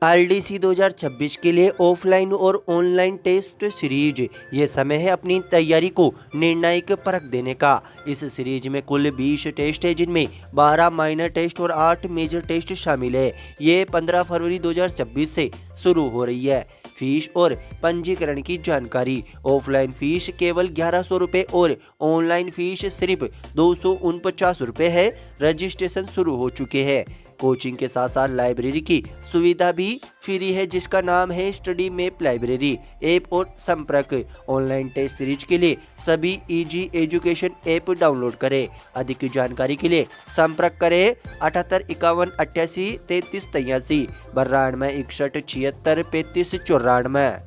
RDC 2026 के लिए offline और ऑनलाइन टेस्ट सीरीज। ये समय है अपनी तैयारी को निर्णायक परख देने का। इस सीरीज में कुल 20 टेस्ट है, जिनमें 12 माइनर टेस्ट और 8 मेजर टेस्ट शामिल है। ये 15 फरवरी 2026 से शुरू हो रही है। फीस और पंजीकरण की जानकारी। ऑफलाइन फीस केवल 1100 रुपये और ऑनलाइन फीस सिर्फ 249 रुपये है। रजिस्ट्रेशन शुरू हो चुके हैं। कोचिंग के साथ साथ लाइब्रेरी की सुविधा भी फ्री है, जिसका नाम है स्टडी मैप लाइब्रेरी ऐप और संपर्क। ऑनलाइन टेस्ट सीरीज के लिए सभी इजी एजुकेशन ऐप डाउनलोड करें। अधिक जानकारी के लिए संपर्क करें 78 51 88 33 83, 92 61 76 35 94।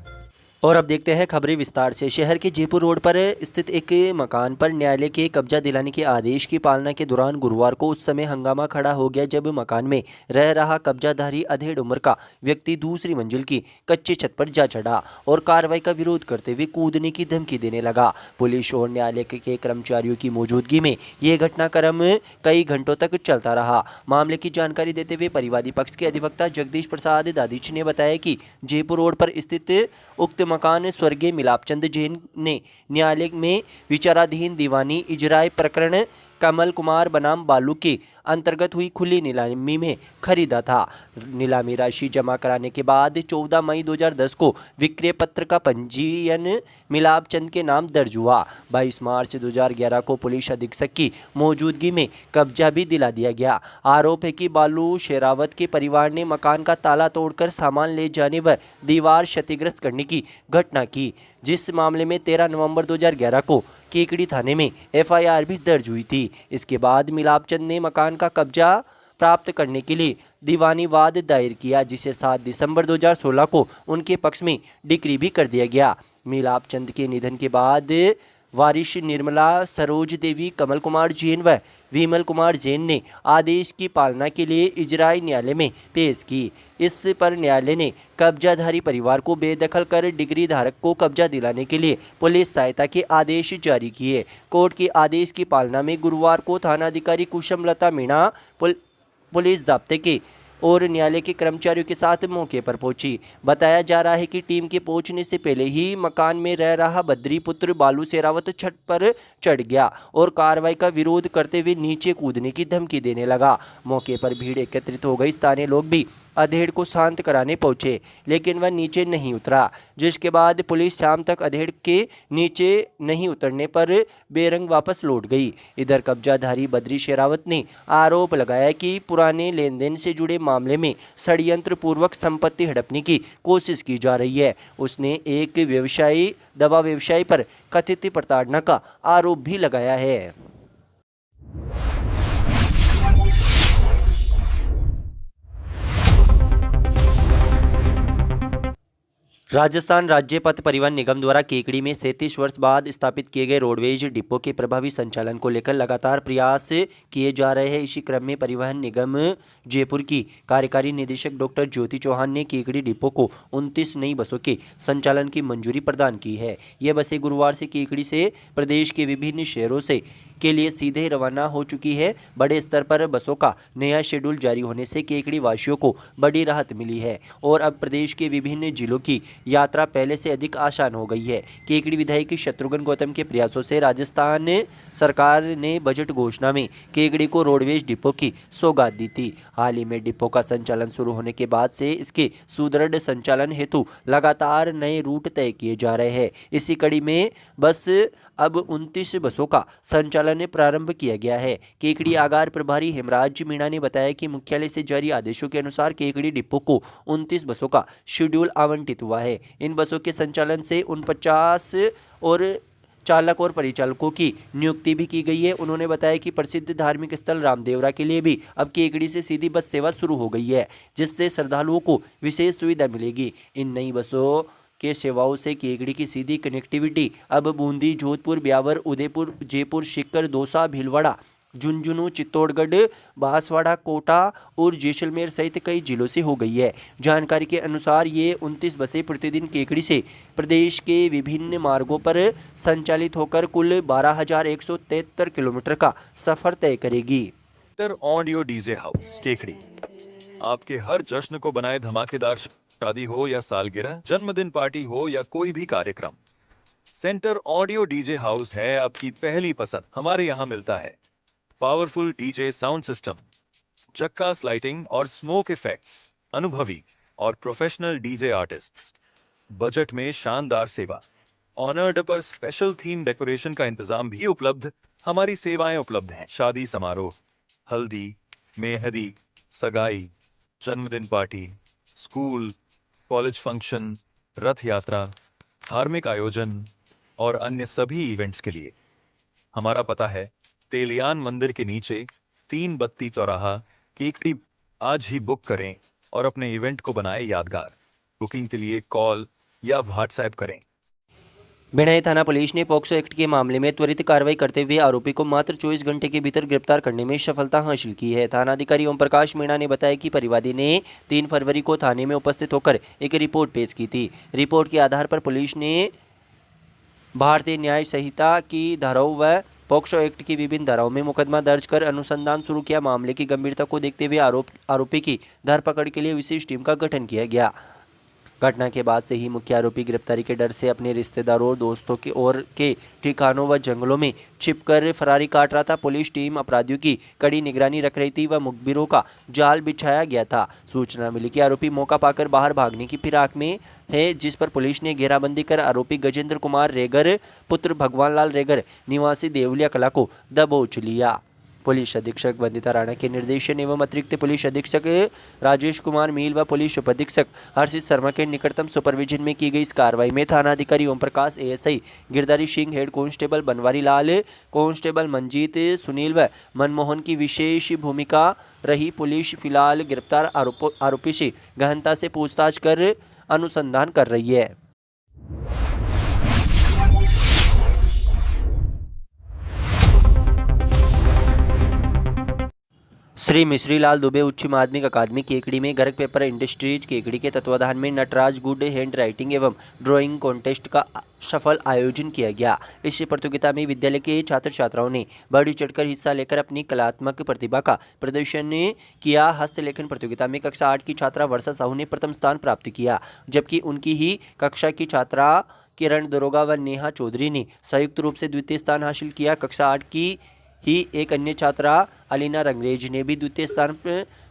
और अब देखते हैं खबरें विस्तार से। शहर के जयपुर रोड पर स्थित एक मकान पर न्यायालय के कब्जा दिलाने के आदेश की पालना के दौरान गुरुवार को उस समय हंगामा खड़ा हो गया जब मकान में रह रहा कब्जाधारी अधेड़ उम्र का व्यक्ति दूसरी मंजिल की कच्ची छत पर जा चढ़ा और कार्रवाई का विरोध करते हुए कूदने की धमकी देने लगा। पुलिस और न्यायालय के कर्मचारियों की मौजूदगी में ये घटनाक्रम कई घंटों तक चलता रहा। मामले की जानकारी देते हुए परिवादी पक्ष के अधिवक्ता जगदीश प्रसाद दादिच ने बताया कि जयपुर रोड पर स्थित उक्त मकान स्वर्गीय मिलापचंद जैन ने न्यायालय में विचाराधीन दीवानी इजराय प्रकरण कमल कुमार बनाम बालू के अंतर्गत हुई खुली नीलामी में खरीदा था। नीलामी राशि जमा कराने के बाद 14 मई 2010 को विक्रय पत्र का पंजीयन मिलापचंद के नाम दर्ज हुआ। 22 मार्च 2011 को पुलिस अधीक्षक की मौजूदगी में कब्जा भी दिला दिया गया। आरोप है कि बालू शेरावत के परिवार ने मकान का ताला तोड़कर सामान ले जाने व दीवार क्षतिग्रस्त करने की घटना की, जिस मामले में 13 नवंबर 2011 को केकड़ी थाने में एफआईआर भी दर्ज हुई थी। इसके बाद मिलापचंद ने मकान का कब्जा प्राप्त करने के लिए दीवानी वाद दायर किया, जिसे 7 दिसंबर 2016 को उनके पक्ष में डिक्री भी कर दिया गया। मिलापचंद के निधन के बाद वारिश निर्मला सरोज देवी, कमल कुमार जैन व विमल कुमार जैन ने आदेश की पालना के लिए इजराई न्यायालय में पेश की। इस पर न्यायालय ने कब्जाधारी परिवार को बेदखल कर डिग्री धारक को कब्जा दिलाने के लिए पुलिस सहायता के आदेश जारी किए। कोर्ट के आदेश की पालना में गुरुवार को थानाधिकारी कुशमलता मीणा पुलिस जाब्ते के और न्यायालय के कर्मचारियों के साथ मौके पर पहुंची। बताया जा रहा है कि टीम के पहुंचने से पहले ही मकान में रह रहा बद्री पुत्र बालू शेरावत छत पर चढ़ गया और कार्रवाई का विरोध करते हुए नीचे कूदने की धमकी देने लगा। मौके पर भीड़ एकत्रित हो गई। स्थानीय लोग भी अधेड़ को शांत कराने पहुंचे, लेकिन वह नीचे नहीं उतरा, जिसके बाद पुलिस शाम तक अधेड़ के नीचे नहीं उतरने पर बेरंग वापस लौट गई। इधर कब्जाधारी बद्री शेरावत ने आरोप लगाया कि पुराने लेन देन से जुड़े मामले में षड्यंत्र पूर्वक संपत्ति हड़पने की कोशिश की जा रही है। उसने एक दवा व्यवसायी पर कथित प्रताड़ना का आरोप भी लगाया है। राजस्थान राज्य पथ परिवहन निगम द्वारा केकड़ी में 37 वर्ष बाद स्थापित किए गए रोडवेज डिपो के प्रभावी संचालन को लेकर लगातार प्रयास किए जा रहे हैं। इसी क्रम में परिवहन निगम जयपुर की कार्यकारी निदेशक डॉक्टर ज्योति चौहान ने केकड़ी डिपो को 29 नई बसों के संचालन की मंजूरी प्रदान की है। ये बसें गुरुवार से केकड़ी से प्रदेश के विभिन्न शहरों से के लिए सीधे रवाना हो चुकी है। बड़े स्तर पर बसों का नया शेड्यूल जारी होने से केकड़ी वासियों को बड़ी राहत मिली है और अब प्रदेश के विभिन्न जिलों की यात्रा पहले से अधिक आसान हो गई है। केकड़ी विधायक शत्रुघ्न गौतम के प्रयासों से राजस्थान सरकार ने बजट घोषणा में केकड़ी को रोडवेज डिपो की सौगात दी थी। हाल ही में डिपो का संचालन शुरू होने के बाद से इसके सुदृढ़ संचालन हेतु लगातार नए रूट तय किए जा रहे हैं। इसी कड़ी में अब 29 बसों का संचालन प्रारंभ किया गया है। केकड़ी आगार प्रभारी हेमराज मीणा ने बताया कि मुख्यालय से जारी आदेशों के अनुसार केकड़ी डिपो को 29 बसों का शेड्यूल आवंटित हुआ है। इन बसों के संचालन से 49 और चालक और परिचालकों की नियुक्ति भी की गई है। उन्होंने बताया कि प्रसिद्ध धार्मिक स्थल रामदेवरा के लिए भी अब केकड़ी से सीधी बस सेवा शुरू हो गई है, जिससे श्रद्धालुओं को विशेष सुविधा मिलेगी। इन नई बसों के सेवाओं से केकड़ी की सीधी कनेक्टिविटी अब बूंदी, जोधपुर, ब्यावर, उदयपुर, जयपुर, सीकर, दौसा, भीलवाड़ा, झुंझुनू, चित्तौड़गढ़, बांसवाड़ा, कोटा और जैसलमेर सहित कई जिलों से हो गई है। जानकारी के अनुसार ये 29 बसें प्रतिदिन केकड़ी से प्रदेश के विभिन्न मार्गों पर संचालित होकर कुल 12,173 किलोमीटर का सफर तय करेगी। On your DJ house Kekri. आपके हर जश्न को बनाए धमाकेदार। शादी हो या सालगिरह, जन्मदिन पार्टी हो या कोई भी कार्यक्रम, सेंटर ऑडियो डीजे हाउस है आपकी पहली पसंद। हमारे यहाँ मिलता है पावरफुल डीजे साउंड सिस्टम, चक्कास लाइटिंग और स्मोक इफेक्ट्स, अनुभवी और प्रोफेशनल डीजे आर्टिस्ट्स, बजट में शानदार सेवा, ऑनर्ड पर स्पेशल थीम डेकोरेशन का इंतजाम भी उपलब्ध। हमारी सेवाएं उपलब्ध हैं शादी समारोह, हल्दी, मेहंदी, सगाई, जन्मदिन पार्टी, स्कूल, कॉलेज फंक्शन, रथ यात्रा, धार्मिक आयोजन और अन्य सभी इवेंट्स के लिए। हमारा पता है तेलियान मंदिर के नीचे, 3 बत्ती चौराहा, केकड़ी। आज ही बुक करें और अपने इवेंट को बनाएं यादगार। बुकिंग के लिए कॉल या व्हाट्सएप करें। भिड़ाई थाना पुलिस ने पॉक्सो एक्ट के मामले में त्वरित कार्रवाई करते हुए आरोपी को मात्र 24 घंटे के भीतर गिरफ्तार करने में सफलता हासिल की है। थानाधिकारी ओम प्रकाश मीणा ने बताया कि परिवादी ने 3 फरवरी को थाने में उपस्थित होकर एक रिपोर्ट पेश की थी। रिपोर्ट के आधार पर पुलिस ने भारतीय न्याय संहिता की धाराओं व पॉक्सो एक्ट की विभिन्न धाराओं में मुकदमा दर्ज कर अनुसंधान शुरू किया। मामले की गंभीरता को देखते हुए आरोपी की धरपकड़ के लिए विशेष टीम का गठन किया गया। घटना के बाद से ही मुख्य आरोपी गिरफ्तारी के डर से अपने रिश्तेदारों और दोस्तों के ठिकानों व जंगलों में छिपकर फरारी काट रहा था। पुलिस टीम अपराधियों की कड़ी निगरानी रख रही थी व मुखबिरों का जाल बिछाया गया था। सूचना मिली कि आरोपी मौका पाकर बाहर भागने की फिराक में है, जिस पर पुलिस ने घेराबंदी कर आरोपी गजेंद्र कुमार रेगर पुत्र भगवान लाल रेगर निवासी देवलिया कला को दबोच लिया। पुलिस अधीक्षक वंदिता राणा के निर्देशन एवं अतिरिक्त पुलिस अधीक्षक राजेश कुमार मील व पुलिस उप अधीक्षक हर्षित शर्मा के निकटतम सुपरविजन में की गई इस कार्रवाई में थानाधिकारी Om Prakash, ASI Girdhari Singh, head constable Banwari Lal, constable Manjeet, Sunil व मनमोहन की विशेष भूमिका रही। पुलिस फिलहाल गिरफ्तार आरोपी से गहनता से पूछताछ कर अनुसंधान कर रही है। श्री मिश्रीलाल दुबे उच्च माध्यमिक अकादमी केकड़ी में गर्ग पेपर इंडस्ट्रीज केकड़ी के तत्वाधान में नटराज गुड हैंड राइटिंग एवं ड्राइंग कॉन्टेस्ट का सफल आयोजन किया गया। इस प्रतियोगिता में विद्यालय के छात्र छात्राओं ने बढ़ी चढ़कर हिस्सा लेकर अपनी कलात्मक प्रतिभा का प्रदर्शन किया। हस्तलेखन प्रतियोगिता में कक्षा 8 की छात्रा वर्षा साहू ने प्रथम स्थान प्राप्त किया, जबकि उनकी ही कक्षा की छात्रा किरण दरोगा व नेहा चौधरी ने संयुक्त रूप से द्वितीय स्थान हासिल किया। कक्षा 8 की ही एक अन्य छात्रा अलीना रंगरेज ने भी द्वितीय स्थान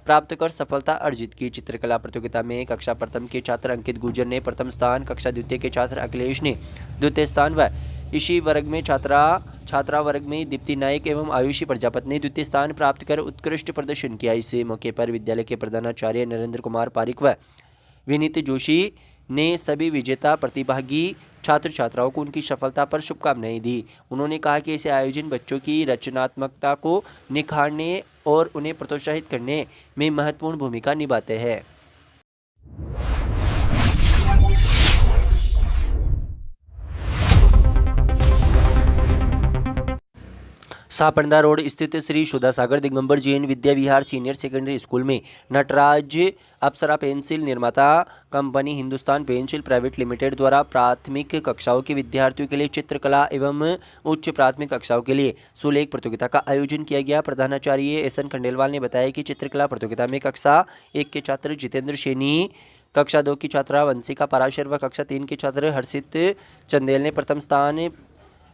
प्राप्त कर सफलता अर्जित की। चित्रकला प्रतियोगिता में कक्षा प्रथम के छात्र अंकित गुर्जर ने प्रथम स्थान, कक्षा द्वितीय के छात्र अखिलेश ने द्वितीय स्थान व इसी वर्ग में छात्रा वर्ग में दीप्ति नायक एवं आयुषी प्रजापति ने द्वितीय स्थान प्राप्त कर उत्कृष्ट प्रदर्शन किया। इस मौके पर विद्यालय के प्रधानाचार्य नरेंद्र कुमार पारिक व विनीत जोशी ने सभी विजेता प्रतिभागी छात्र छात्राओं को उनकी सफलता पर शुभकामनाएं दी। उन्होंने कहा कि ऐसे आयोजन बच्चों की रचनात्मकता को निखारने और उन्हें प्रोत्साहित करने में महत्वपूर्ण भूमिका निभाते हैं। सापंडा रोड स्थित श्री सुधा सागर Digambar Jain Vidya Vihar senior secondary school में नटराज अप्सरा पेंसिल निर्माता company Hindustan pencil private limited द्वारा प्राथमिक कक्षाओं के विद्यार्थियों के लिए चित्रकला एवं उच्च प्राथमिक कक्षाओं के लिए सुलेख प्रतियोगिता का आयोजन किया गया। प्रधानाचार्य एस एन खंडेलवाल ने बताया कि चित्रकला प्रतियोगिता में कक्षा 1 के छात्र जितेंद्र सैनी, कक्षा 2 की छात्रा वंशिका पराशर व कक्षा 3 के छात्र हर्षित चंदेल ने प्रथम स्थान,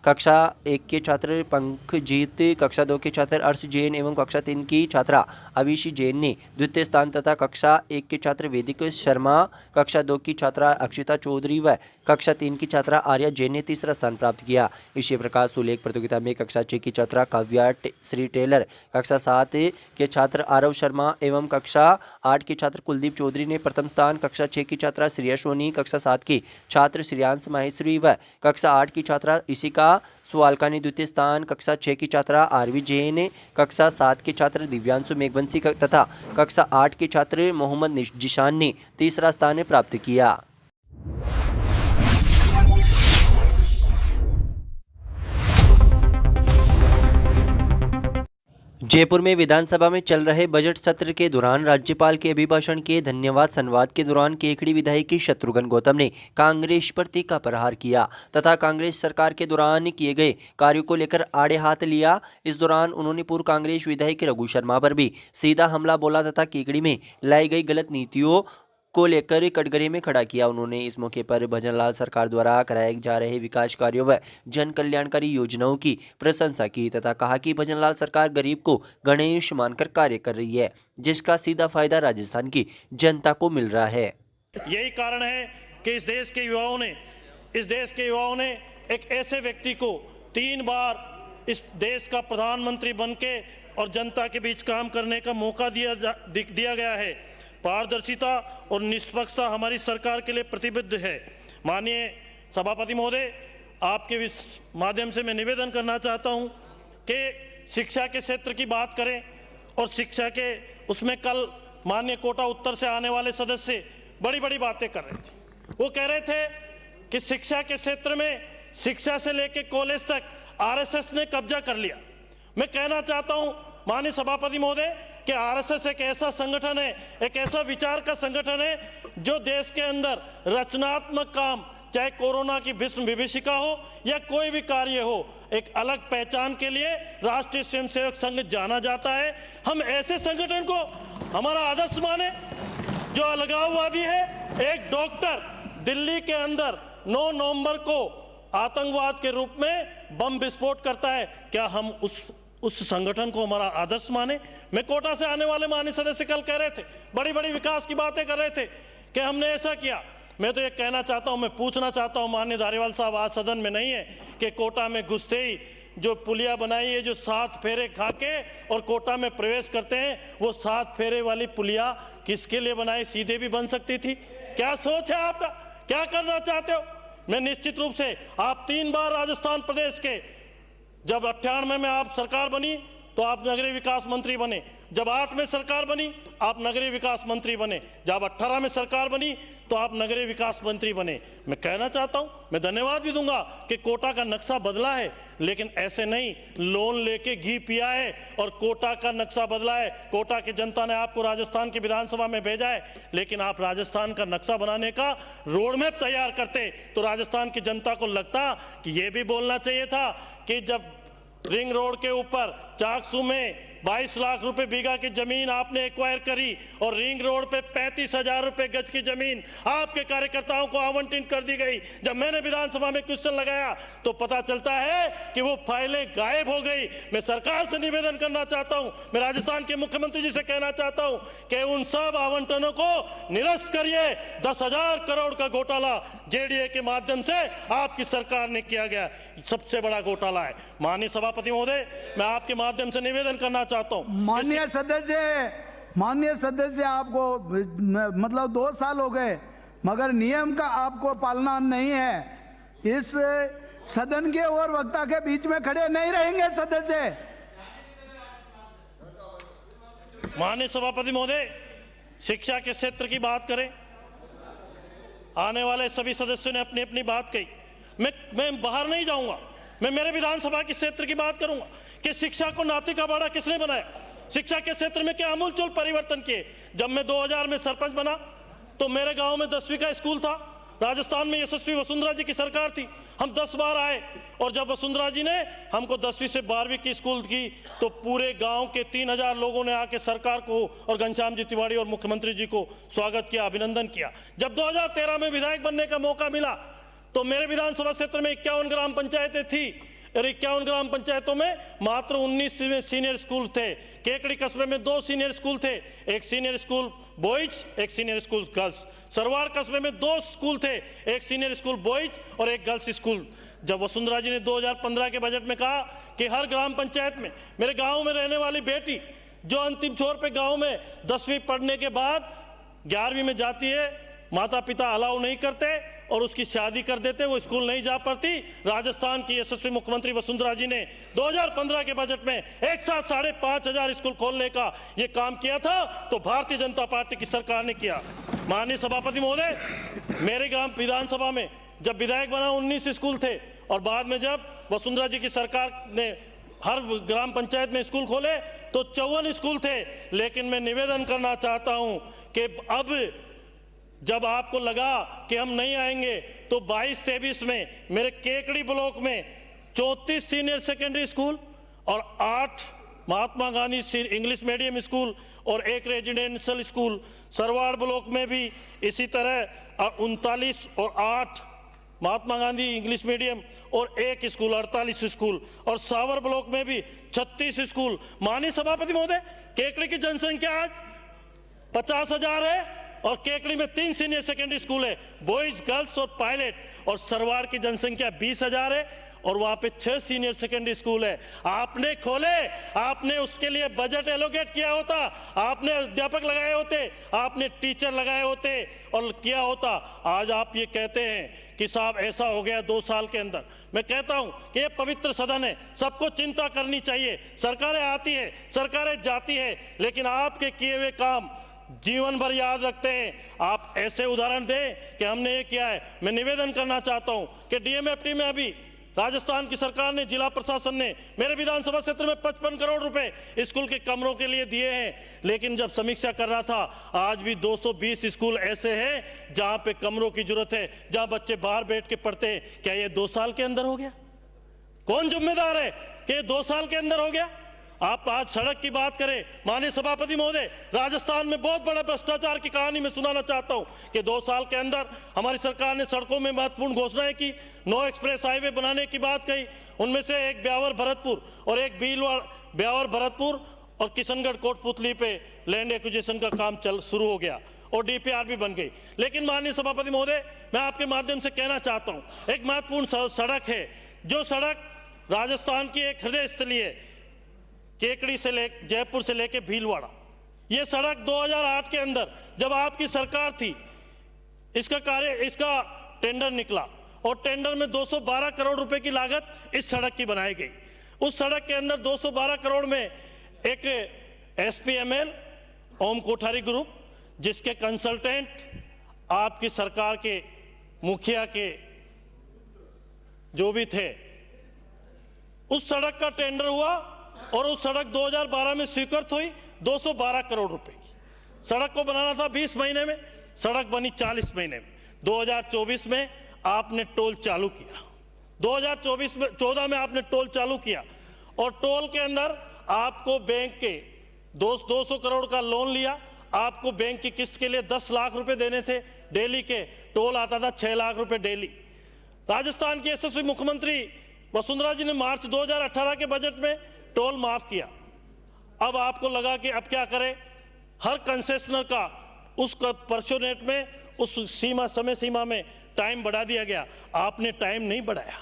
कक्षा 1 के छात्र पंकजीत, कक्षा 2 के छात्र अर्श जैन एवं कक्षा 3 की छात्रा अविशी जैन ने द्वितीय स्थान तथा कक्षा 1 के छात्र वैदिक शर्मा, कक्षा 2 की छात्रा अक्षिता चौधरी व कक्षा 3 की छात्रा आर्या जैन ने तीसरा स्थान प्राप्त किया। इसी प्रकार सुलेख प्रतियोगिता में कक्षा 6 की छात्रा काव्या श्री टेलर, कक्षा 7 के छात्र आरव शर्मा एवं कक्षा 8 के छात्र कुलदीप चौधरी ने प्रथम स्थान, कक्षा 6 की छात्रा श्रिया सोनी, कक्षा 7 की छात्र श्रियांश माहेश्वरी व कक्षा 8 की छात्रा इशिका सुवालका ने द्वितीय स्थान, कक्षा 6 की छात्रा आरवी जैन, कक्षा 7 के छात्र दिव्यांशु मेघवंशी तथा कक्षा 8 के छात्र मोहम्मद जिशान ने तीसरा स्थान प्राप्त किया। जयपुर में विधानसभा में चल रहे बजट सत्र के दौरान राज्यपाल के अभिभाषण के धन्यवाद संवाद के दौरान केकड़ी विधायक शत्रुघ्न गौतम ने कांग्रेस पर तीखा प्रहार किया तथा कांग्रेस सरकार के दौरान किए गए कार्यों को लेकर आड़े हाथ लिया। इस दौरान उन्होंने पूर्व कांग्रेस विधायक रघु शर्मा पर भी सीधा हमला बोला तथा केकड़ी में लाई गई गलत नीतियों को लेकर कटघरे में खड़ा किया। उन्होंने इस मौके पर भजनलाल सरकार द्वारा कराए जा रहे विकास कार्यों व जन कल्याणकारी योजनाओं की प्रशंसा की तथा कहा कि भजनलाल सरकार गरीब को गणेश मानकर कार्य कर रही है, जिसका सीधा फायदा राजस्थान की जनता को मिल रहा है। यही कारण है कि इस देश के युवाओं ने एक ऐसे व्यक्ति को 3 बार इस देश का प्रधानमंत्री बनके और जनता के बीच काम करने का मौका दिया गया है। पारदर्शिता और निष्पक्षता हमारी सरकार के लिए प्रतिबद्ध है। माननीय सभापति महोदय, आपके इस माध्यम से मैं निवेदन करना चाहता हूं कि शिक्षा के क्षेत्र की बात करें और शिक्षा के उसमें कल माननीय कोटा उत्तर से आने वाले सदस्य बड़ी बड़ी बातें कर रहे थे। वो कह रहे थे कि शिक्षा के क्षेत्र में शिक्षा से लेकर कॉलेज तक आरएसएस ने कब्जा कर लिया। मैं कहना चाहता हूं माननीय सभापति महोदय कि आरएसएस एक ऐसा संगठन है, एक ऐसा विचार का संगठन है जो देश के अंदर रचनात्मक काम, चाहे कोरोना की भीष्म विभीषिका हो या कोई भी कार्य हो, एक अलग पहचान के लिए राष्ट्रीय स्वयंसेवक संघ जाना जाता है। हम ऐसे संगठन को हमारा आदर्श माने जो अलगाववादी है। एक डॉक्टर दिल्ली के अंदर 9 नवंबर को आतंकवाद के रूप में बम विस्फोट करता है, क्या हम उस संगठन को हमारा आदर्श माने? मैं कोटा से आने वाले माननीय सदस्य कल कह रहे थे, बड़ी बड़ी विकास की बातें कर रहे थे कि हमने ऐसा किया। मैं तो ये कहना चाहता हूं, मैं पूछना चाहता हूं, माननीय धारीवाल साहब आज सदन में नहीं है, कि कोटा में घुसते ही जो पुलिया बनाई है, जो 7 फेरे खा के और कोटा में प्रवेश करते हैं, वो 7 फेरे वाली पुलिया किसके लिए बनाई? सीधे भी बन सकती थी। क्या सोच है आपका? क्या करना चाहते हो? मैं निश्चित रूप से आप 3 बार राजस्थान प्रदेश के, जब 98 में आप सरकार बनी तो आप नगरीय विकास मंत्री बने, जब 8 में सरकार बनी आप नगरीय विकास मंत्री बने, जब 18 में सरकार बनी तो आप नगरीय विकास मंत्री बने। मैं कहना चाहता हूं, मैं धन्यवाद भी दूंगा कि कोटा का नक्शा बदला है, लेकिन ऐसे नहीं लोन लेके घी पिया है और कोटा का नक्शा बदला है। कोटा की जनता ने आपको राजस्थान की विधानसभा में भेजा है, लेकिन आप राजस्थान का नक्शा बनाने का रोड मैप तैयार करते तो राजस्थान की जनता को लगता कि ये भी बोलना चाहिए था कि जब रिंग रोड के ऊपर चाकसू में 22 लाख रुपए बीघा की जमीन आपने एक्वायर करी और रिंग रोड पे 35,000 रुपए गज की जमीन आपके कार्यकर्ताओं को आवंटित कर दी गई। जब मैंने विधानसभा में क्वेश्चन लगाया तो पता चलता है कि वो फाइलें गायब हो गई। मैं सरकार से निवेदन करना चाहता हूं, मैं राजस्थान के मुख्यमंत्री जी से कहना चाहता हूं कि उन सब आवंटनों को निरस्त करिए। 10,000 करोड़ का घोटाला जेडीए के माध्यम से आपकी सरकार ने किया गया, सबसे बड़ा घोटाला है। माननीय सभापति महोदय, मैं आपके माध्यम से निवेदन करना चाहता हूं। माननीय सदस्य आपको मतलब 2 साल हो गए, मगर नियम का आपको पालना नहीं है। इस सदन के और वक्ता के बीच में खड़े नहीं रहेंगे सदस्य। माननीय सभापति महोदय, शिक्षा के क्षेत्र की बात करें, आने वाले सभी सदस्यों ने अपनी अपनी बात कही। मैं बाहर नहीं जाऊंगा, मैं मेरे विधानसभा के क्षेत्र की बात करूंगा कि शिक्षा को नाती का बाड़ा किसने बनाया, शिक्षा के क्षेत्र में क्या आमूलचूल परिवर्तन किए। जब मैं 2000 में सरपंच बना तो मेरे गांव में 10वीं का स्कूल था। राजस्थान में यशस्वी वसुंधरा जी की सरकार थी, हम 10 बार आए और जब वसुंधरा जी ने हमको 10वीं से 12वीं की स्कूल की तो पूरे गांव के 3000 लोगों ने आके सरकार को और घनश्याम जी तिवारी और मुख्यमंत्री जी को स्वागत किया, अभिनंदन किया। जब 2013 में विधायक बनने का मौका मिला तो मेरे विधानसभा क्षेत्र में 51 ग्राम पंचायतें थी और 51 ग्राम पंचायतों में मात्र 19 सीनियर स्कूल थे। केकड़ी कस्बे में 2 सीनियर स्कूल थे, एक सीनियर स्कूल बॉयज, एक सीनियर स्कूल गर्ल्स। सरवार कस्बे में 2 स्कूल थे, एक सीनियर स्कूल बॉयज और एक गर्ल्स स्कूल। जब वसुंधरा जी ने 2015 के बजट में कहा कि हर ग्राम पंचायत में मेरे गाँव में रहने वाली बेटी जो अंतिम छोर पे गाँव में 10वीं पढ़ने के बाद 11वीं में जाती है, माता पिता अलाउ नहीं करते और उसकी शादी कर देते, वो स्कूल नहीं जा पाती। राजस्थान की यशस्वी मुख्यमंत्री वसुंधरा जी ने 2015 के बजट में एक साथ 5,500 स्कूल खोलने का ये काम किया था, तो भारतीय जनता पार्टी की सरकार ने किया। माननीय सभापति महोदय, मेरे ग्राम विधानसभा में जब विधायक बना 19 स्कूल थे और बाद में जब वसुंधरा जी की सरकार ने हर ग्राम पंचायत में स्कूल खोले तो 54 स्कूल थे। लेकिन मैं निवेदन करना चाहता हूं कि अब जब आपको लगा कि हम नहीं आएंगे तो 22-23 में मेरे केकड़ी ब्लॉक में 34 सीनियर सेकेंडरी स्कूल और 8 Mahatma Gandhi English medium school और 1 रेजिडेंशियल स्कूल, सरवाड़ ब्लॉक में भी इसी तरह 39 और 8 महात्मा गांधी इंग्लिश मीडियम और 1 स्कूल 48 स्कूल, और सावर ब्लॉक में भी 36 स्कूल। माननीय सभापति महोदय, केकड़ी की जनसंख्या आज 50,000 है और केकड़ी में 3 सीनियर सेकेंडरी स्कूल है, बॉयज, गर्ल्स और पायलट, और सरवाड़ की जनसंख्या 20,000 है और वहां पे 6 सीनियर सेकेंडरी स्कूल है। आपने खोले, आपने उसके लिए बजट एलोकेट किया होता, आपने अध्यापक लगाए होते, आपने टीचर लगाए होते और किया होता। आज आप ये कहते हैं कि साहब ऐसा हो गया 2 साल के अंदर। मैं कहता हूं कि ये पवित्र सदन है, सबको चिंता करनी चाहिए। सरकारें आती है, सरकारें जाती है, लेकिन आपके किए हुए काम जीवन भर याद रखते हैं। आप ऐसे उदाहरण दें कि हमने ये किया है। मैं निवेदन करना चाहता हूं कि डीएमएफटी में अभी राजस्थान की सरकार ने, जिला प्रशासन ने मेरे विधानसभा क्षेत्र में 55 करोड़ रुपए स्कूल के कमरों के लिए दिए हैं। लेकिन जब समीक्षा कर रहा था, आज भी 220 स्कूल ऐसे हैं जहां पे कमरों की जरूरत है, जहां बच्चे बाहर बैठ के पढ़ते हैं। क्या ये 2 साल के अंदर हो गया? कौन जिम्मेदार है कि ये 2 साल के अंदर हो गया? आप आज सड़क की बात करें, माननीय सभापति महोदय, राजस्थान में बहुत बड़ा भ्रष्टाचार की कहानी मैं सुनाना चाहता हूं कि 2 साल के अंदर हमारी सरकार ने सड़कों में महत्वपूर्ण घोषणाएं की, 9 एक्सप्रेस हाईवे बनाने की बात कही। उनमें से एक ब्यावर भरतपुर और एक ब्यावर भरतपुर और किशनगढ़ कोटपुतली पे लैंड एक्विजिशन का काम शुरू हो गया और डीपीआर भी बन गई। लेकिन माननीय सभापति महोदय, मैं आपके माध्यम से कहना चाहता हूं, एक महत्वपूर्ण सड़क है, जो सड़क राजस्थान की एक हृदय स्थली है, केकड़ी से जयपुर से लेके भीलवाड़ा। ये सड़क 2008 के अंदर जब आपकी सरकार थी, इसका टेंडर निकला और टेंडर में 212 करोड़ रुपए की लागत इस सड़क की बनाई गई। उस सड़क के अंदर 212 करोड़ में एक एसपीएमएल ओम कोठारी ग्रुप, जिसके कंसल्टेंट आपकी सरकार के मुखिया के जो भी थे, उस सड़क का टेंडर हुआ और उस सड़क 2012 में स्वीकृत हुई 212 करोड़ रुपए की। सड़क को बनाना था 20 महीने में, सड़क बनी 40 महीने में। 2024 में आपने टोल चालू किया, 2014 में आपने टोल चालू किया और टोल के अंदर आपको बैंक के 200 करोड़ का लोन लिया। आपको बैंक की किस्त के लिए 10 लाख रुपए देने थे, डेली के टोल आता था 6 लाख रुपए डेली। राजस्थान की यशस्वी मुख्यमंत्री वसुंधरा जी ने मार्च 2018 के बजट में टोल माफ किया। अब आपको लगा कि अब क्या करें, हर कंसेशनर का उस पर्सोनेट में उस समय सीमा में टाइम बढ़ा दिया गया। आपने टाइम नहीं बढ़ाया,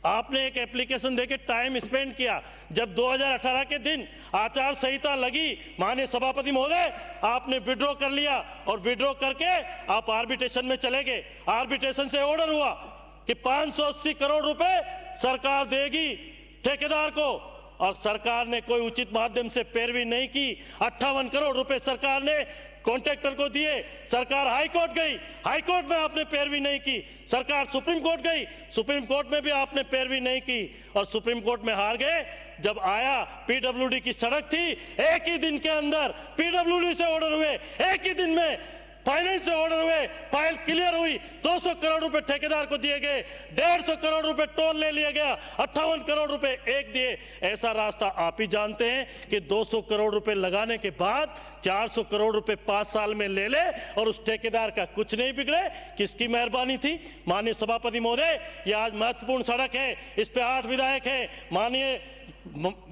आपने एक एप्लीकेशन देके टाइम स्पेंड किया। जब 2018 के दिन आचार संहिता लगी, माननीय सभापति महोदय, आपने विड्रॉ कर लिया और विड्रॉ करके आप आर्बिट्रेशन में चले गए। आर्बिट्रेशन से ऑर्डर हुआ कि 580 करोड़ रुपए सरकार देगी ठेकेदार को, और सरकार ने कोई उचित माध्यम से पैरवी नहीं की। 58 करोड़ रुपए सरकार ने कॉन्ट्रैक्टर को दिए। सरकार हाई कोर्ट गई, हाई कोर्ट में आपने पैरवी नहीं की। सरकार सुप्रीम कोर्ट गई, सुप्रीम कोर्ट में भी आपने पैरवी नहीं की और सुप्रीम कोर्ट में हार गए। जब आया, पीडब्ल्यूडी की सड़क थी, एक ही दिन के अंदर पीडब्ल्यूडी से ऑर्डर हुए, एक ही दिन में फाइनेंस से ऑर्डर हुए, फाइल क्लियर हुई, 200 करोड़ रुपए ठेकेदार को दिए गए, 150 करोड़ रुपए टोल ले लिया गया, 58 करोड़ रुपए एक दिए। ऐसा रास्ता आप ही जानते हैं कि 200 करोड़ रुपए लगाने के बाद 400 करोड़ रुपए 5 साल में ले ले और उस ठेकेदार का कुछ नहीं बिगड़े। किसकी मेहरबानी थी? माननीय सभापति महोदय, ये आज महत्वपूर्ण सड़क है, इस पे 8 विधायक है। माननीय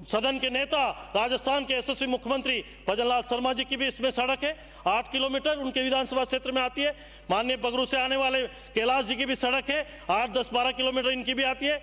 सदन के नेता, राजस्थान के यशस्वी मुख्यमंत्री भजनलाल शर्मा जी की भी इसमें सड़क है, 8 किलोमीटर उनके विधानसभा क्षेत्र में आती है। माननीय बगरू से आने वाले कैलाश जी की भी सड़क है, 8, 10, 12 किलोमीटर इनकी भी आती है।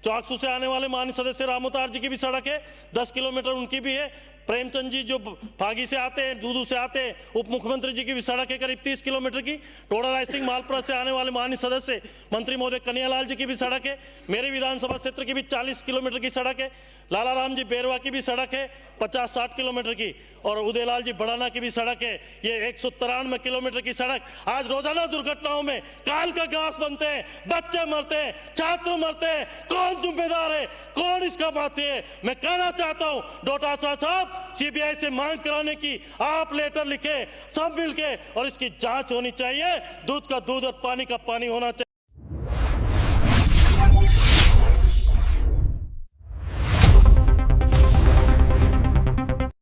चाकसू से आने वाले माननीय सदस्य रामोतार जी की भी सड़क है, 10 किलोमीटर उनकी भी है। प्रेमचंद जी जो फागी से आते हैं, दूदू से आते हैं, उप मुख्यमंत्री जी की भी सड़क है करीब 30 किलोमीटर की। टोडा राय सिंह मालपुरा से आने वाले माननीय सदस्य मंत्री महोदय कन्हैयालाल जी की भी सड़क है। मेरे विधानसभा क्षेत्र की भी 40 किलोमीटर की सड़क है। लाला राम जी बेरवा की भी सड़क है 50-60 किलोमीटर की, और उदयलाल जी बड़ाना की भी सड़क है ये 193 किलोमीटर की सड़क। आज रोजाना दुर्घटनाओं में काल का ग्रास बनते हैं, बच्चे मरते हैं, छात्र मरते हैं। कौन जिम्मेदार है, कौन इसका बाती है? मैं कहना चाहता हूं डोटासरा साहब, सीबीआई से मांग कराने की आप लेटर लिखे सब मिलके, और इसकी जांच होनी चाहिए। दूध का दूध और पानी का पानी होना चाहिए।